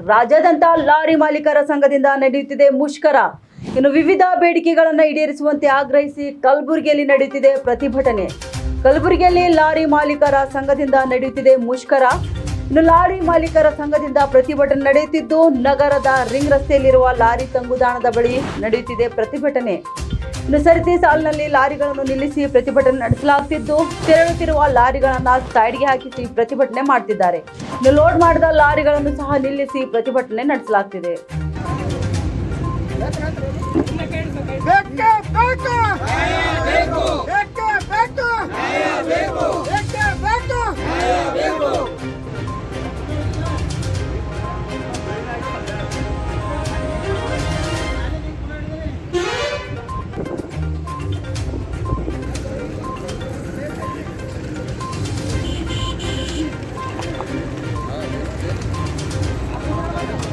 ರಾಜ್ಯಾದ್ಯಂತ ಲಾರಿ ಮಾಲೀಕರ ಸಂಘದಿಂದ ನಡೆಯುತ್ತಿದೆ ಮುಷ್ಕರ. ಇನ್ನು ವಿವಿಧ ಬೇಡಿಕೆಗಳನ್ನು ಈಡೇರಿಸುವಂತೆ ಆಗ್ರಹಿಸಿ ಕಲಬುರಗಿಯಲ್ಲಿ ನಡೆಯುತ್ತಿದೆ ಪ್ರತಿಭಟನೆ. ಕಲಬುರಗಿಯಲ್ಲಿ ಲಾರಿ ಮಾಲೀಕರ ಸಂಘದಿಂದ ನಡೆಯುತ್ತಿದೆ ಮುಷ್ಕರ. ಇನ್ನು ಲಾರಿ ಮಾಲೀಕರ ಸಂಘದಿಂದ ಪ್ರತಿಭಟನೆ ನಡೆಯುತ್ತಿದ್ದು, ನಗರದ ರಿಂಗ್ ರಸ್ತೆಯಲ್ಲಿರುವ ಲಾರಿ ತಂಗುದಾಣದ ಬಳಿ ನಡೆಯುತ್ತಿದೆ ಪ್ರತಿಭಟನೆ. ಇನ್ನು ಸರತಿ ಸಾಲಿನಲ್ಲಿ ಲಾರಿಗಳನ್ನು ನಿಲ್ಲಿಸಿ ಪ್ರತಿಭಟನೆ ನಡೆಸಲಾಗುತ್ತಿದ್ದು, ತೆರಳುತ್ತಿರುವ ಲಾರಿಗಳನ್ನು ಸೈಡ್ಗೆ ಹಾಕಿಸಿ ಪ್ರತಿಭಟನೆ ಮಾಡುತ್ತಿದ್ದಾರೆ. ಇನ್ನು ಲೋಡ್ ಮಾಡಿದ ಲಾರಿಗಳನ್ನು ಸಹ ನಿಲ್ಲಿಸಿ ಪ್ರತಿಭಟನೆ ನಡೆಸಲಾಗುತ್ತಿದೆ.